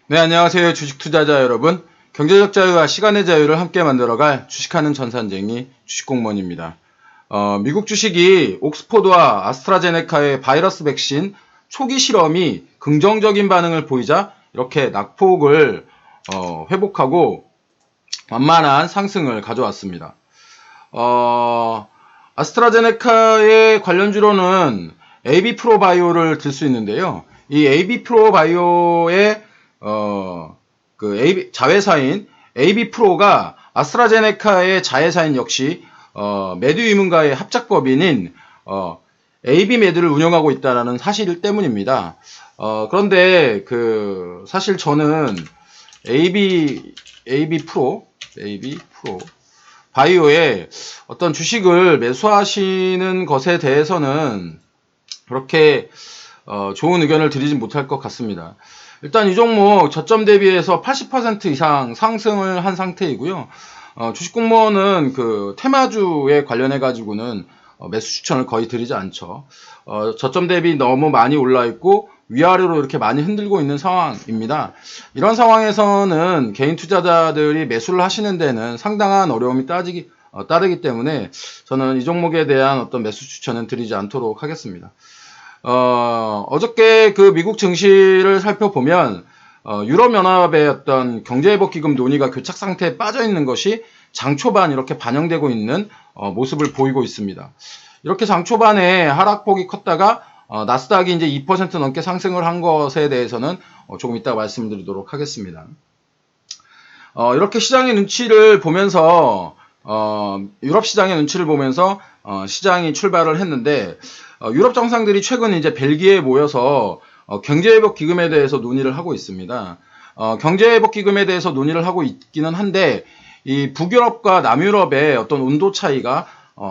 네, 안녕하세요. 주식 투자자 여러분. 경제적 자유와 시간의 자유를 함께 만들어갈 주식하는 전산쟁이 주식공무원입니다. 미국 주식이 옥스포드와 아스트라제네카의 바이러스 백신 초기 실험이 긍정적인 반응을 보이자 이렇게 낙폭을 회복하고 완만한 상승을 가져왔습니다. 아스트라제네카의 관련주로는 AB프로바이오를 들 수 있는데요. 이 AB프로바이오의 자회사인 AB프로가 아스트라제네카의 자회사인 역시 메드위문과의 합작법인인 AB메드를 운영하고 있다는 사실 때문입니다. 그런데 사실 저는 AB프로 바이오의 어떤 주식을 매수하시는 것에 대해서는 그렇게 좋은 의견을 드리진 못할 것 같습니다. 일단 이 종목 저점 대비해서 80% 이상 상승을 한 상태이고요. 주식공무원은 테마주에 관련해 가지고는 매수 추천을 거의 드리지 않죠. 저점 대비 너무 많이 올라 있고 위아래로 이렇게 많이 흔들고 있는 상황입니다. 이런 상황에서는 개인 투자자들이 매수를 하시는 데는 상당한 어려움이 따르기 때문에 저는 이 종목에 대한 어떤 매수 추천은 드리지 않도록 하겠습니다. 어저께 미국 증시를 살펴보면 유럽연합의 어떤 경제회복기금 논의가 교착 상태에 빠져 있는 것이 장 초반 이렇게 반영되고 있는 모습을 보이고 있습니다. 이렇게 장 초반에 하락폭이 컸다가 나스닥이 이제 2% 넘게 상승을 한 것에 대해서는 조금 이따 말씀드리도록 하겠습니다. 이렇게 시장의 눈치를 보면서 유럽 시장의 눈치를 보면서 시장이 출발을 했는데 유럽 정상들이 최근 이제 벨기에에 모여서 경제회복 기금에 대해서 논의를 하고 있습니다. 경제회복 기금에 대해서 논의를 하고 있기는 한데 이 북유럽과 남유럽의 어떤 온도 차이가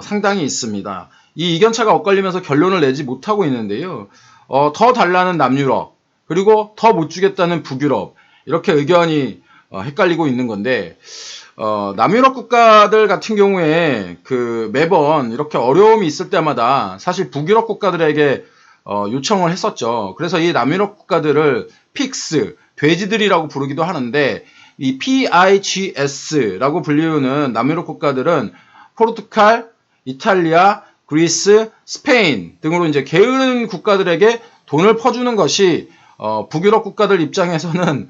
상당히 있습니다. 이 이견차가 엇갈리면서 결론을 내지 못하고 있는데요. 더 달라는 남유럽 그리고 더 못 주겠다는 북유럽 이렇게 의견이 헷갈리고 있는 건데 남유럽 국가들 같은 경우에 매번 이렇게 어려움이 있을 때마다 사실 북유럽 국가들에게 요청을 했었죠. 그래서 이 남유럽 국가들을 픽스, 돼지들이라고 부르기도 하는데 이 PIGS라고 불리우는 남유럽 국가들은 포르투갈, 이탈리아, 그리스, 스페인 등으로 이제 게으른 국가들에게 돈을 퍼주는 것이 북유럽 국가들 입장에서는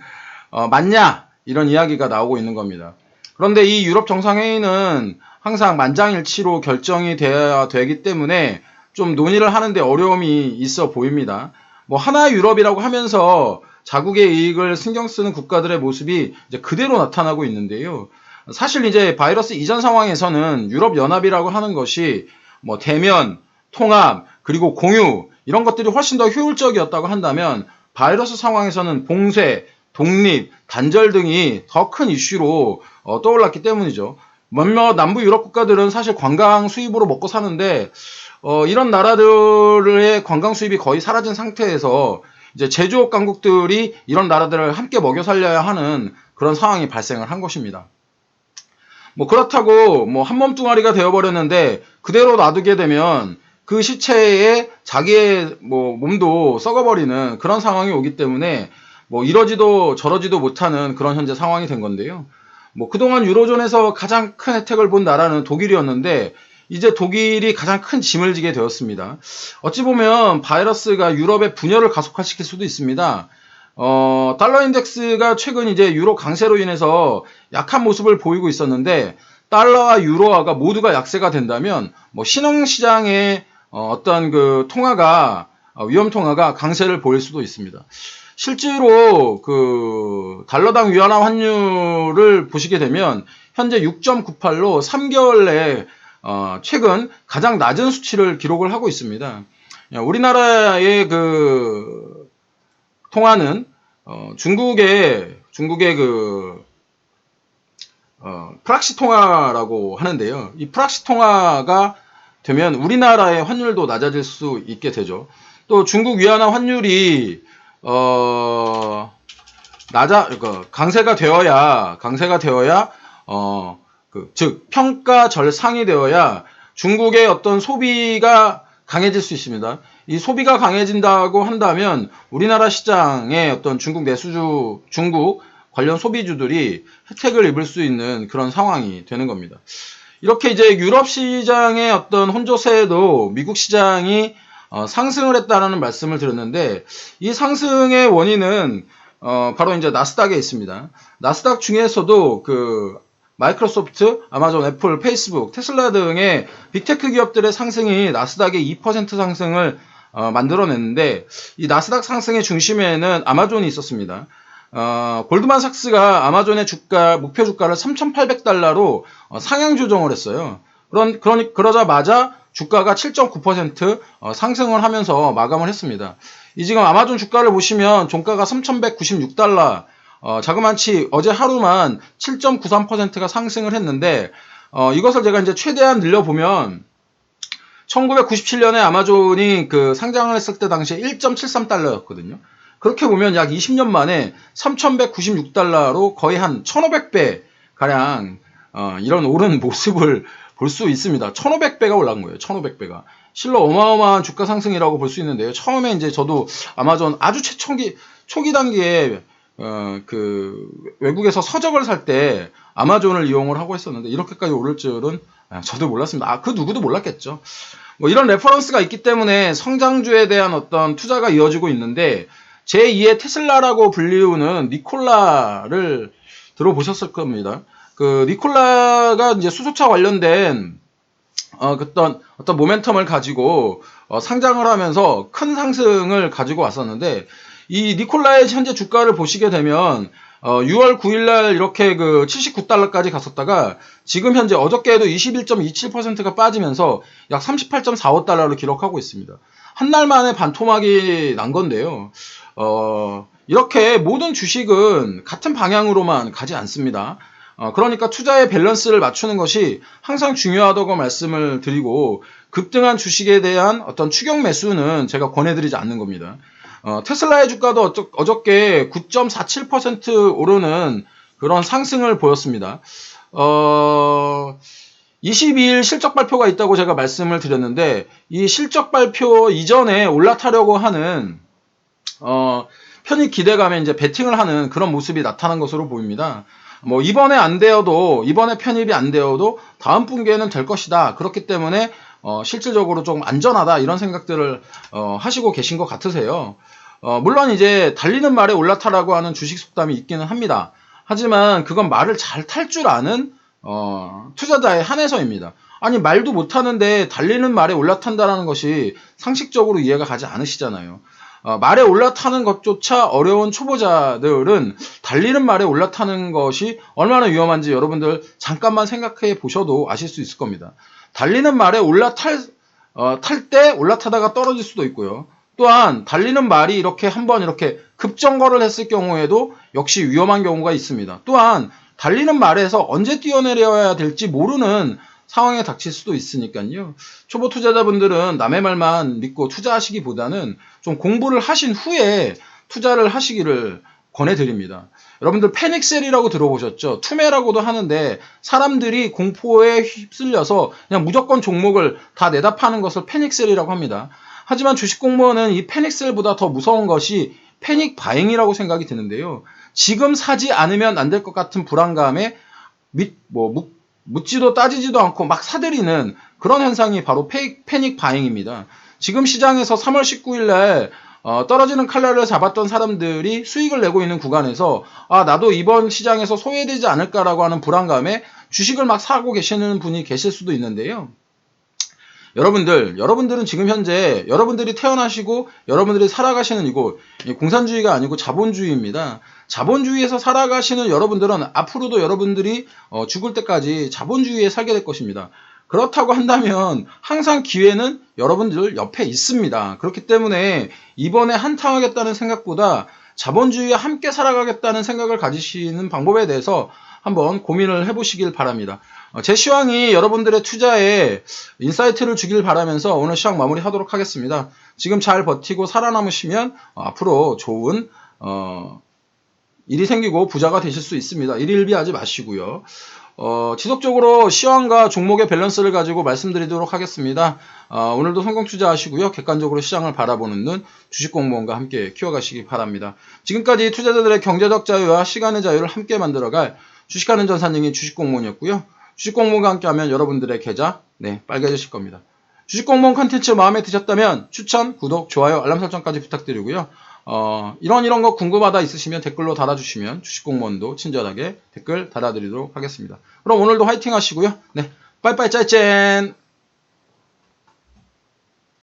맞냐 이런 이야기가 나오고 있는 겁니다. 그런데 이 유럽 정상회의는 항상 만장일치로 결정이 되어야 되기 때문에 좀 논의를 하는데 어려움이 있어 보입니다. 뭐 하나 유럽이라고 하면서 자국의 이익을 신경 쓰는 국가들의 모습이 이제 그대로 나타나고 있는데요. 사실 이제 바이러스 이전 상황에서는 유럽 연합이라고 하는 것이 뭐 대면, 통합, 그리고 공유 이런 것들이 훨씬 더 효율적이었다고 한다면 바이러스 상황에서는 봉쇄, 독립, 단절 등이 더 큰 이슈로 떠올랐기 때문이죠. 몇몇 남부 유럽 국가들은 사실 관광 수입으로 먹고 사는데 이런 나라들의 관광 수입이 거의 사라진 상태에서 이제 제조업 강국들이 이런 나라들을 함께 먹여 살려야 하는 그런 상황이 발생을 한 것입니다. 뭐 그렇다고 뭐 한몸뚱아리가 되어버렸는데 그대로 놔두게 되면 그 시체에 자기의 뭐 몸도 썩어버리는 그런 상황이 오기 때문에 뭐 이러지도 저러지도 못하는 그런 현재 상황이 된 건데요. 뭐 그동안 유로존에서 가장 큰 혜택을 본 나라는 독일이었는데 이제 독일이 가장 큰 짐을 지게 되었습니다. 어찌 보면 바이러스가 유럽의 분열을 가속화시킬 수도 있습니다. 달러 인덱스가 최근 이제 유로 강세로 인해서 약한 모습을 보이고 있었는데 달러와 유로화가 모두가 약세가 된다면 뭐 신흥시장의 어떤 위험 통화가 강세를 보일 수도 있습니다. 실제로 달러당 위안화 환율을 보시게 되면 현재 6.98로 3개월 내에 최근 가장 낮은 수치를 기록을 하고 있습니다. 우리나라의 통화는 중국의 프락시 통화라고 하는데요. 이 프락시 통화가 되면 우리나라의 환율도 낮아질 수 있게 되죠. 또 중국 위안화 환율이 강세가 되어야 즉 평가 절상이 되어야 중국의 어떤 소비가 강해질 수 있습니다. 이 소비가 강해진다고 한다면 우리나라 시장의 어떤 중국 내수주, 중국 관련 소비주들이 혜택을 입을 수 있는 그런 상황이 되는 겁니다. 이렇게 이제 유럽 시장의 어떤 혼조세에도 미국 시장이 상승을 했다라는 말씀을 드렸는데, 이 상승의 원인은 바로 이제 나스닥에 있습니다. 나스닥 중에서도 그 마이크로소프트, 아마존, 애플, 페이스북, 테슬라 등의 빅테크 기업들의 상승이 나스닥의 2% 상승을 만들어냈는데, 이 나스닥 상승의 중심에는 아마존이 있었습니다. 골드만삭스가 아마존의 주가, 목표 주가를 3,800달러로 상향 조정을 했어요. 그러자마자 주가가 7.9% 상승을 하면서 마감을 했습니다. 이 지금 아마존 주가를 보시면 종가가 3,196달러, 자그마치 어제 하루만 7.93%가 상승을 했는데, 이것을 제가 이제 최대한 늘려보면 1997년에 아마존이 그 상장을 했을 때 당시에 1.73달러였거든요. 그렇게 보면 약 20년 만에 3,196달러로 거의 한 1,500배 가량 이런 오른 모습을 볼 수 있습니다. 1,500배가 올라간 거예요. 1,500배가. 실로 어마어마한 주가 상승이라고 볼 수 있는데요. 처음에 이제 저도 아마존 아주 초기 단계에 그 외국에서 서적을 살 때 아마존을 이용을 하고 있었는데 이렇게까지 오를 줄은 저도 몰랐습니다. 그 누구도 몰랐겠죠. 뭐 이런 레퍼런스가 있기 때문에 성장주에 대한 어떤 투자가 이어지고 있는데, 제2의 테슬라라고 불리우는 니콜라를 들어보셨을 겁니다. 그 니콜라가 이제 수소차 관련된 어떤 모멘텀을 가지고 상장을 하면서 큰 상승을 가지고 왔었는데, 이 니콜라의 현재 주가를 보시게 되면 6월 9일날 이렇게 그 79달러까지 갔었다가 지금 현재 어저께에도 21.27%가 빠지면서 약 38.45달러를 기록하고 있습니다. 한 달 만에 반토막이 난 건데요. 이렇게 모든 주식은 같은 방향으로만 가지 않습니다. 그러니까 투자의 밸런스를 맞추는 것이 항상 중요하다고 말씀을 드리고, 급등한 주식에 대한 어떤 추격 매수는 제가 권해드리지 않는 겁니다. 테슬라의 주가도 어저께 9.47% 오르는 그런 상승을 보였습니다. 22일 실적 발표가 있다고 제가 말씀을 드렸는데, 이 실적 발표 이전에 올라타려고 하는 편입 기대감에 이제 베팅을 하는 그런 모습이 나타난 것으로 보입니다. 뭐 이번에 편입이 안 되어도 다음 분기에는 될 것이다. 그렇기 때문에 실질적으로 좀 안전하다, 이런 생각들을 하시고 계신 것 같으세요. 물론 이제 달리는 말에 올라타라고 하는 주식 속담이 있기는 합니다. 하지만 그건 말을 잘 탈 줄 아는 투자자에 한해서입니다. 아니, 말도 못하는데 달리는 말에 올라탄다라는 것이 상식적으로 이해가 가지 않으시잖아요. 말에 올라타는 것조차 어려운 초보자들은 달리는 말에 올라타는 것이 얼마나 위험한지 여러분들 잠깐만 생각해 보셔도 아실 수 있을 겁니다. 달리는 말에 탈 때 올라타다가 떨어질 수도 있고요. 또한 달리는 말이 이렇게 한번 이렇게 급정거를 했을 경우에도 역시 위험한 경우가 있습니다. 또한 달리는 말에서 언제 뛰어내려야 될지 모르는 상황에 닥칠 수도 있으니까요. 초보 투자자분들은 남의 말만 믿고 투자하시기보다는 좀 공부를 하신 후에 투자를 하시기를 권해드립니다. 여러분들 패닉셀이라고 들어보셨죠? 투매라고도 하는데, 사람들이 공포에 휩쓸려서 그냥 무조건 종목을 다 내다 파는 것을 패닉셀이라고 합니다. 하지만 주식 공부는 이 패닉셀보다 더 무서운 것이 패닉 바잉이라고 생각이 드는데요. 지금 사지 않으면 안 될 것 같은 불안감에 묻지도 따지지도 않고 막 사들이는 그런 현상이 바로 패닉 바잉입니다. 지금 시장에서 3월 19일 날 떨어지는 칼날을 잡았던 사람들이 수익을 내고 있는 구간에서 나도 이번 시장에서 소외되지 않을까라고 하는 불안감에 주식을 막 사고 계시는 분이 계실 수도 있는데요. 여러분들은 지금 현재 여러분들이 태어나시고 여러분들이 살아가시는 이곳, 공산주의가 아니고 자본주의입니다. 자본주의에서 살아가시는 여러분들은 앞으로도 여러분들이 죽을 때까지 자본주의에 살게 될 것입니다. 그렇다고 한다면 항상 기회는 여러분들 옆에 있습니다. 그렇기 때문에 이번에 한탕하겠다는 생각보다 자본주의와 함께 살아가겠다는 생각을 가지시는 방법에 대해서 한번 고민을 해보시길 바랍니다. 제 시황이 여러분들의 투자에 인사이트를 주길 바라면서 오늘 시황 마무리하도록 하겠습니다. 지금 잘 버티고 살아남으시면 앞으로 좋은 일이 생기고 부자가 되실 수 있습니다. 일일비하지 마시고요. 지속적으로 시황과 종목의 밸런스를 가지고 말씀드리도록 하겠습니다. 오늘도 성공 투자하시고요. 객관적으로 시장을 바라보는 눈 주식공무원과 함께 키워가시기 바랍니다. 지금까지 투자자들의 경제적 자유와 시간의 자유를 함께 만들어갈 주식하는 전산인이 주식공무원이었고요. 주식공무원과 함께하면 여러분들의 계좌 빨개지실 겁니다. 주식공무원 컨텐츠 마음에 드셨다면 추천, 구독, 좋아요, 알람 설정까지 부탁드리고요. 이런 거 궁금하다 있으시면 댓글로 달아주시면 주식공무원도 친절하게 댓글 달아드리도록 하겠습니다. 그럼 오늘도 화이팅 하시고요. 빠이빠이 짜이짠!